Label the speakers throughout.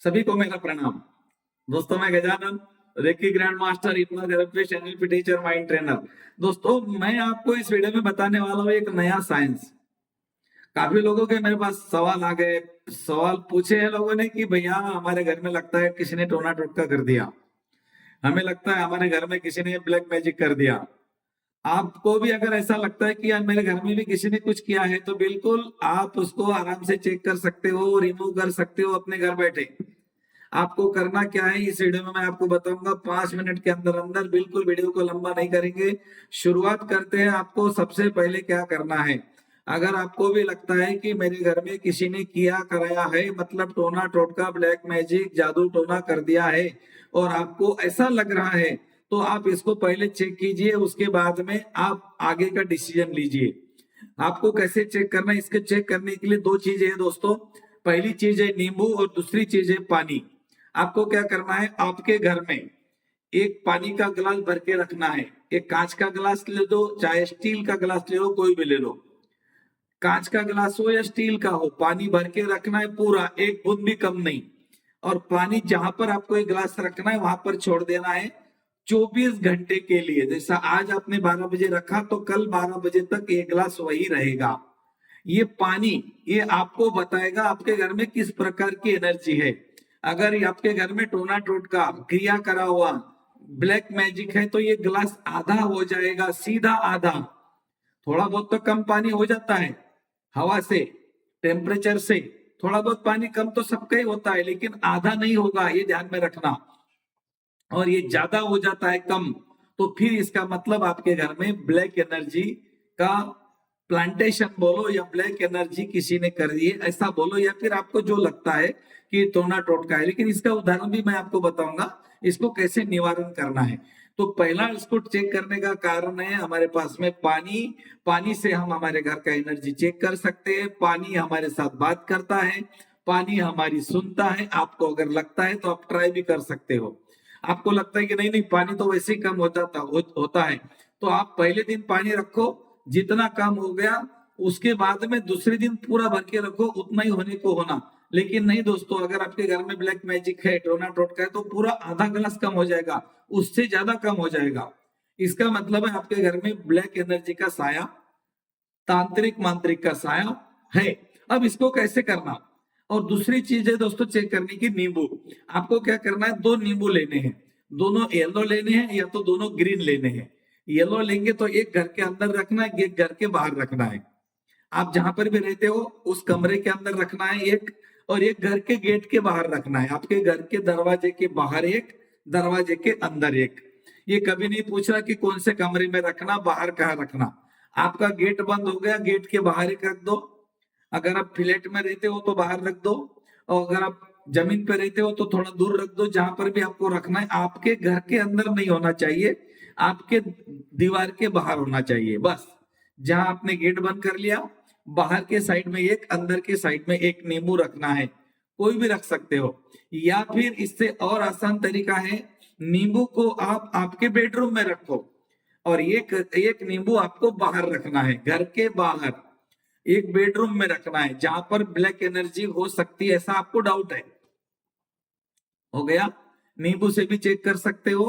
Speaker 1: सभी को मेरा प्रणाम। दोस्तों, मैं Gajanan, reiki grand master, hypnotherapist, NLP teacher, mind trainer. दोस्तों, मैं आपको इस वीडियो में बताने वाला हूँ एक नया साइंस। काफी लोगों के मेरे पास सवाल आ गए, सवाल पूछे हैं लोगों ने कि भैया हमारे घर में लगता है किसी ने टोना टोटका कर दिया, हमें लगता है हमारे घर में किसी ने ब्लैक मैजिक कर दिया। आपको भी अगर ऐसा लगता है कि यार मेरे घर में भी किसी ने कुछ किया है, तो बिल्कुल आप उसको आराम से चेक कर सकते हो, रिमूव कर सकते हो अपने घर बैठे। आपको करना क्या है इस वीडियो में मैं आपको बताऊंगा 5 मिनट के अंदर अंदर। बिल्कुल वीडियो को लंबा नहीं करेंगे, शुरुआत करते हैं। आपको सबसे पहले क्या करना है, अगर आपको भी लगता है कि मेरे घर में किसी ने किया कराया है, मतलब टोना टोटका, ब्लैक मैजिक, जादू टोना कर दिया है, और आपको ऐसा लग रहा है, तो आप इसको पहले चेक कीजिए, उसके बाद में आप आगे का डिसीजन लीजिए। आपको कैसे चेक करना है, इसके चेक करने के लिए दो चीजें हैं दोस्तों। पहली चीज है नींबू और दूसरी चीज है पानी। आपको क्या करना है, आपके घर में एक पानी का गिलास भर के रखना है। एक कांच का गिलास ले दो, चाहे स्टील का गिलास ले लो, कोई भी ले लो। कांच का गिलास हो या स्टील का हो, पानी भर के रखना है पूरा, एक बूंद भी कम नहीं। और पानी जहां पर आपको एक गिलास रखना है वहां पर छोड़ देना है 24 घंटे के लिए। जैसा आज आपने 12 बजे रखा, तो कल 12 बजे तक ये गिलास वही रहेगा। ये पानी, ये आपको बताएगा आपके घर में किस प्रकार की एनर्जी है। अगर ये आपके घर में टोना टोटका, क्रिया करा हुआ, ब्लैक मैजिक है, तो ये गिलास आधा हो जाएगा, सीधा आधा। थोड़ा बहुत तो कम पानी हो जाता है, हवा से, टेम्परेचर से थोड़ा बहुत पानी कम तो सबका ही होता है, लेकिन आधा नहीं होगा, ये ध्यान में रखना। और ये ज्यादा हो जाता है कम, तो फिर इसका मतलब आपके घर में ब्लैक एनर्जी का प्लांटेशन बोलो, या ब्लैक एनर्जी किसी ने कर दी है ऐसा बोलो, या फिर आपको जो लगता है कि टोना टोटका है। लेकिन इसका उदाहरण भी मैं आपको बताऊंगा, इसको कैसे निवारण करना है। तो पहला इसको चेक करने का कारण है हमारे पास में पानी। पानी से हम हमारे घर का एनर्जी चेक कर सकते हैं। पानी हमारे साथ बात करता है, पानी हमारी सुनता है। आपको अगर लगता है तो आप ट्राई भी कर सकते हो। आपको लगता है कि नहीं नहीं पानी तो वैसे ही कम होता है, तो आप पहले दिन पानी रखो, जितना कम हो गया उसके बाद में दूसरे दिन पूरा भर के रखो, उतना ही होने को होना। लेकिन नहीं दोस्तों, अगर आपके घर में ब्लैक मैजिक है, टोना टोटका है, तो पूरा आधा गिलास कम हो जाएगा, उससे ज्यादा कम हो जाएगा। इसका मतलब है आपके घर में ब्लैक एनर्जी का साया, तांत्रिक मांत्रिक का साया है। अब इसको कैसे करना। और दूसरी चीज है दोस्तों चेक करने की, नींबू। आपको क्या करना है, दो नींबू लेने हैं, दोनों येलो लेने हैं या तो दोनों ग्रीन लेने हैं। येलो लेंगे तो एक घर के अंदर रखना है, एक घर के बाहर रखना है। आप जहां पर भी रहते हो उस कमरे के अंदर रखना है एक, और एक घर के गेट के बाहर रखना है। आपके घर के दरवाजे के बाहर एक, दरवाजे के अंदर एक। ये कभी नहीं पूछ रहा कि कौन से कमरे में रखना, बाहर कहाँ रखना। आपका गेट बंद हो गया, गेट के बाहर एक रख दो। अगर आप फ्लैट में रहते हो तो बाहर रख दो, और अगर आप जमीन पे रहते हो तो थोड़ा दूर रख दो। जहां पर भी आपको रखना है, आपके घर के अंदर नहीं होना चाहिए, आपके दीवार के बाहर होना चाहिए बस। जहां आपने गेट बंद कर लिया, बाहर के साइड में एक, अंदर के साइड में एक नींबू रखना है। कोई भी रख सकते हो, या फिर इससे और आसान तरीका है, नींबू को आप आपके बेडरूम में रखो, और एक एक नींबू आपको बाहर रखना है, घर के बाहर एक बेडरूम में रखना है, जहां पर ब्लैक एनर्जी हो सकती है ऐसा आपको डाउट है। हो गया। नींबू से भी चेक कर सकते हो,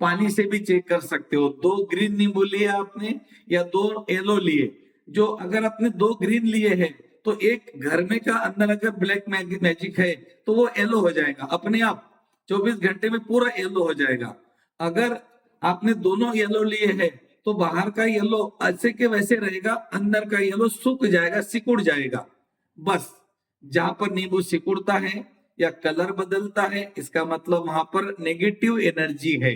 Speaker 1: पानी से भी चेक कर सकते हो। दो ग्रीन नींबू लिए आपने या दो येलो लिए, जो अगर आपने दो ग्रीन लिए हैं, तो एक घर में का अंदर अगर ब्लैक मैजिक है तो वो येलो हो जाएगा अपने आप, 24 घंटे में पूरा येलो हो जाएगा। अगर आपने दोनों येलो लिए हैं, तो बाहर का येलो ऐसे के वैसे रहेगा, अंदर का येलो सूख जाएगा, सिकुड़ जाएगा बस। जहां पर नींबू सिकुड़ता है या कलर बदलता है, इसका मतलब वहां पर नेगेटिव एनर्जी है।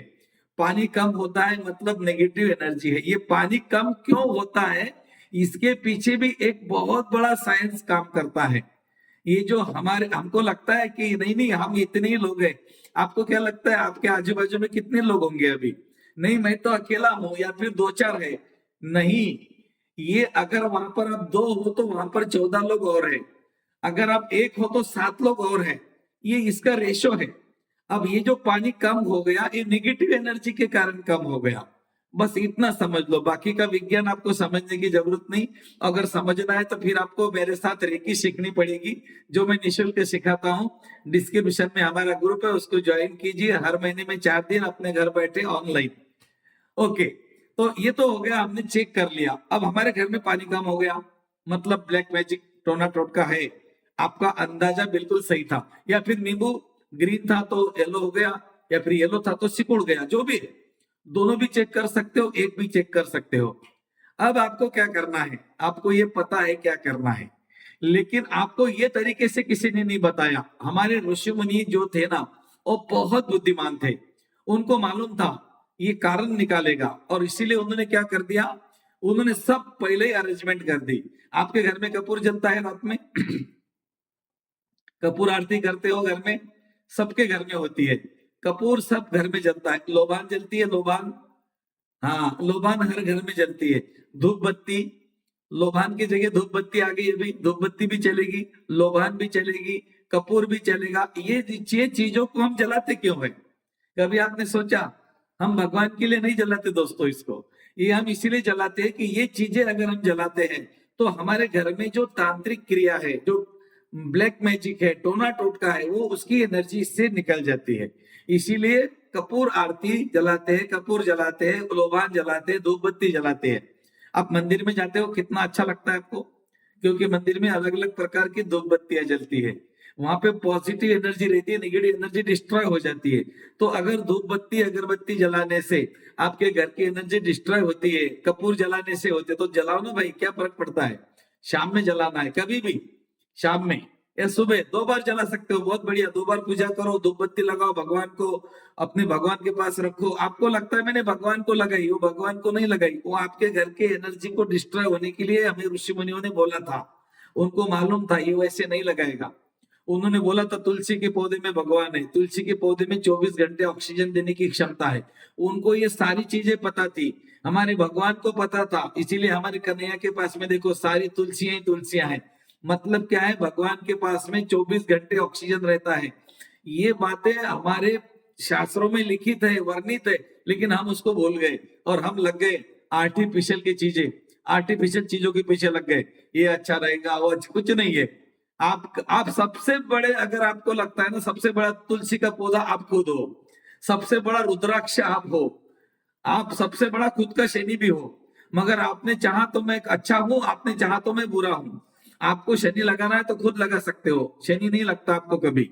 Speaker 1: पानी कम होता है मतलब नेगेटिव एनर्जी है। ये पानी कम क्यों होता है, इसके पीछे भी एक बहुत बड़ा साइंस काम करता है। ये जो हमारे, हमको लगता है कि नहीं नहीं हम इतने ही लोग हैं। आपको क्या लगता है आपके आजू बाजू में कितने लोग होंगे अभी? नहीं मैं तो अकेला हूं, या फिर दो चार है। नहीं, ये अगर वहां पर आप दो हो तो वहां पर 14 लोग और है। अगर आप एक हो तो 7 लोग और हैं। ये इसका रेशो है। अब ये जो पानी कम हो गया, ये निगेटिव एनर्जी के कारण कम हो गया। बस इतना समझ लो, बाकी का विज्ञान आपको समझने की जरूरत नहीं। अगर समझना है तो फिर आपको मेरे साथ रेकी सीखनी पड़ेगी, जो मैं निःशुल्क सिखाता हूँ। डिस्क्रिप्शन में हमारा ग्रुप है, उसको ज्वाइन कीजिए। हर महीने में 4 दिन अपने घर बैठे ऑनलाइन। ओके, तो ये तो हो गया, हमने चेक कर लिया। अब हमारे घर में पानी कम हो गया, मतलब ब्लैक मैजिक टोना टोटका है। आपका अंदाजा बिल्कुल सही था, या फिर नींबू ग्रीन था तो येलो हो गया, या फिर येलो था तो सिकुड़ गया, जो भी। दोनों भी चेक कर सकते हो, एक भी चेक कर सकते हो। अब आपको क्या करना है, आपको ये पता है क्या करना है, लेकिन आपको ये तरीके से किसी ने नहीं बताया। हमारे ऋषि मुनि जो थे ना, वो बहुत बुद्धिमान थे। उनको मालूम था ये कारण निकालेगा, और इसीलिए उन्होंने क्या कर दिया, उन्होंने सब पहले ही अरेंजमेंट कर दी। आपके घर में कपूर जलता है रात में कपूर आरती करते हो घर में, सबके घर में होती है। कपूर सब घर में जलता है। लोबान जलती है, लोबान। हाँ, लोबान हर घर में जलती है। धूप बत्ती, लोबान की जगह धूप बत्ती आ गई। अभी धूप बत्ती भी चलेगी, लोबान भी चलेगी, कपूर भी चलेगा। ये चीजों को हम जलाते क्यों है? कभी आपने सोचा? हम भगवान के लिए नहीं जलाते दोस्तों इसको। ये हम इसीलिए जलाते हैं कि ये चीजें अगर हम जलाते हैं तो हमारे घर में जो तांत्रिक क्रिया है, जो ब्लैक मैजिक है, टोना टोटका है, वो उसकी एनर्जी इससे निकल जाती है। इसीलिए कपूर आरती जलाते हैं, कपूर जलाते हैं, लोबान जलाते हैं, धूप बत्ती जलाते हैं। आप मंदिर में जाते हो, कितना अच्छा लगता है आपको, क्योंकि मंदिर में अलग अलग प्रकार की धूप बत्तियां जलती है। वहां पे पॉजिटिव एनर्जी रहती है, नेगेटिव एनर्जी डिस्ट्रॉय हो जाती है। तो अगर धूप बत्ती अगरबत्ती जलाने से आपके घर की एनर्जी डिस्ट्रॉय होती है, कपूर जलाने से होते, तो जलाओ ना भाई, क्या फर्क पड़ता है। शाम में जलाना है, कभी भी शाम में या सुबह, 2 बार जला सकते हो, बहुत बढ़िया। 2 बार पूजा करो, धूप बत्ती लगाओ, भगवान को अपने भगवान के पास रखो। आपको लगता है मैंने भगवान को लगाई, वो भगवान को नहीं लगाई, वो आपके घर के एनर्जी को डिस्ट्रॉय होने के लिए हमें ऋषि मुनियों ने बोला था। उनको मालूम था ये वैसे नहीं लगाएगा। उन्होंने बोला था तुलसी के पौधे में भगवान है, तुलसी के पौधे में 24 घंटे ऑक्सीजन देने की क्षमता है। उनको ये सारी चीजें पता थी, हमारे भगवान को पता था। इसीलिए हमारे कन्हैया के पास में देखो सारी तुलसियां ही तुलसियां हैं। मतलब क्या है, भगवान के पास में 24 घंटे ऑक्सीजन रहता है। ये बातें हमारे शास्त्रों में लिखित है, वर्णित है, लेकिन हम उसको भूल गए और हम लग गए आर्टिफिशियल की चीजें, आर्टिफिशियल चीजों के पीछे लग गए। ये अच्छा रहेगा, वो कुछ नहीं है। आप सबसे बड़े, अगर आपको लगता है ना सबसे बड़ा तुलसी का पौधा आप खुद हो, सबसे बड़ा रुद्राक्ष आप हो, आप सबसे बड़ा खुद का शनि भी हो। मगर आपने चाहा तो मैं अच्छा हूं, आपने चाहा तो मैं बुरा हूं। आपको शनि लगाना है तो खुद लगा सकते हो, शनि नहीं लगता आपको कभी।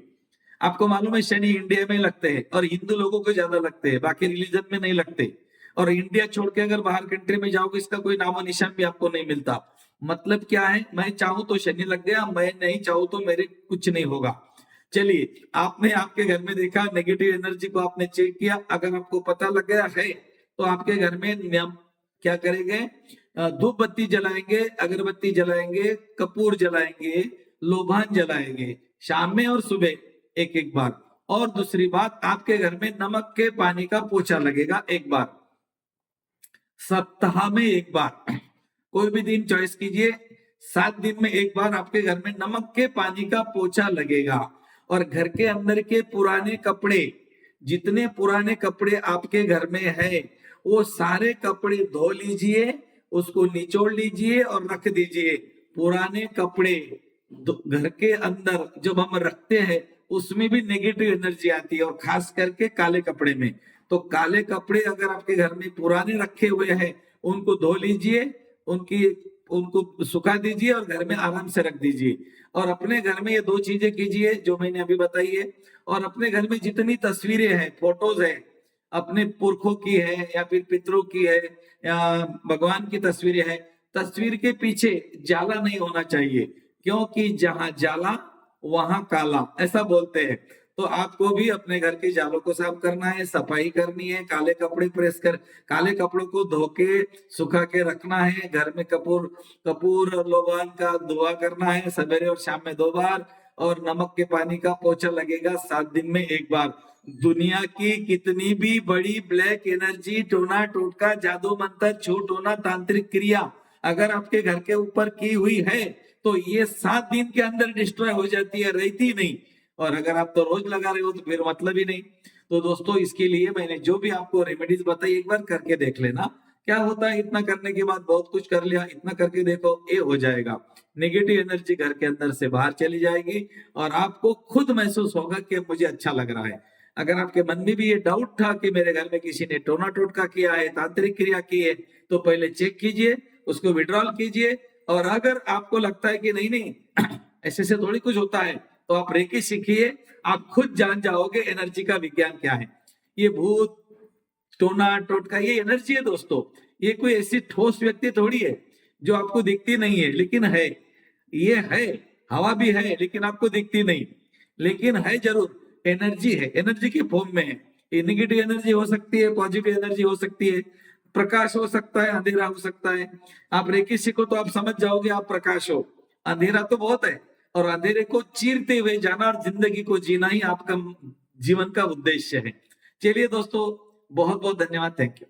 Speaker 1: आपको मालूम है शनि इंडिया में लगते हैं, और हिंदू लोगों को ज्यादा लगते हैं, बाकी रिलीजन में नहीं लगते। और इंडिया छोड़ के अगर बाहर कंट्री में जाओगे, इसका कोई नामो निशान भी आपको नहीं मिलता। मतलब क्या है, मैं चाहूं तो शनि लग गया, मैं नहीं चाहूं तो मेरे कुछ नहीं होगा। चलिए, आपने आपके घर में देखा, नेगेटिव एनर्जी को आपने चेक किया, अगर आपको पता लग गया है तो आपके घर में नियम क्या करेंगे, धूप बत्ती जलाएंगे, अगरबत्ती जलाएंगे, कपूर जलाएंगे, लोबान जलाएंगे, शाम में और सुबह एक एक बार। और दूसरी बात, आपके घर में नमक के पानी का पोछा लगेगा एक बार, सप्ताह में एक बार। कोई भी दिन चॉइस कीजिए, 7 दिन में एक बार आपके घर में नमक के पानी का पोछा लगेगा। और घर के अंदर के पुराने कपड़े, जितने पुराने कपड़े आपके घर में है, वो सारे कपड़े धो लीजिए, उसको निचोड़ लीजिए और रख दीजिए। पुराने कपड़े घर के अंदर जब हम रखते हैं, उसमें भी नेगेटिव एनर्जी आती है, और खास करके काले कपड़े में। तो काले कपड़े अगर आपके घर में पुराने रखे हुए हैं, उनको धो लीजिए, उनकी उनको सुखा दीजिए और घर में आराम से रख दीजिए। और अपने घर में ये 2 चीजें कीजिए जो मैंने अभी बताई है। और अपने घर में जितनी तस्वीरें हैं, फोटोज है, अपने पुरखों की है या फिर पितरों की है या भगवान की तस्वीरें हैं, तस्वीर के पीछे जाला नहीं होना चाहिए, क्योंकि जहां जाला वहां काला, ऐसा बोलते हैं। तो आपको भी अपने घर के जालों को साफ करना है, सफाई करनी है, काले कपड़े प्रेस कर, काले कपड़ों को धो के सुखा के रखना है। घर में कपूर कपूर और लोबान का धुआ करना है सवेरे और शाम में 2 बार। और नमक के पानी का पोछा लगेगा 7 दिन में एक बार। दुनिया की कितनी भी बड़ी ब्लैक एनर्जी, टोना टोटका, जादू मंत्र, छूट होना, तांत्रिक क्रिया अगर आपके घर के ऊपर की हुई है, तो ये 7 दिन के अंदर डिस्ट्रॉय हो जाती है, रहती नहीं। और अगर आप तो रोज लगा रहे हो तो फिर मतलब ही नहीं। तो दोस्तों इसके लिए मैंने जो भी आपको रेमेडीज बताई एक बार करके देख लेना। क्या होता है, इतना करने के बाद बहुत कुछ कर लिया, इतना करके देखो ये हो जाएगा। नेगेटिव एनर्जी घर के अंदर से बाहर चली जाएगी और आपको खुद महसूस होगा कि मुझे अच्छा लग रहा है। अगर आपके मन में भी ये डाउट था कि मेरे घर में किसी ने टोना टोटका किया है, तांत्रिक क्रिया की है, तो पहले चेक कीजिए, उसको विड्रॉल कीजिए। और अगर आपको लगता है कि नहीं नहीं ऐसे से थोड़ी कुछ होता है, तो आप रेकी सीखिए, आप खुद जान जाओगे एनर्जी का विज्ञान क्या है। ये भूत टोना टोटका ये एनर्जी है दोस्तों, ये कोई ऐसी ठोस व्यक्ति थोड़ी है जो आपको दिखती नहीं है लेकिन है। ये है, हवा भी है लेकिन आपको दिखती नहीं, लेकिन है जरूर, एनर्जी है, एनर्जी के फॉर्म में है। ये निगेटिव एनर्जी हो सकती है, पॉजिटिव एनर्जी हो सकती है, प्रकाश हो सकता है, अंधेरा हो सकता है। आप रेकी सीखो तो आप समझ जाओगे आप प्रकाश हो, अंधेरा तो बहुत है, और अंधेरे को चीरते हुए जाना और जिंदगी को जीना ही आपका जीवन का उद्देश्य है। चलिए दोस्तों, बहुत बहुत धन्यवाद, थैंक यू।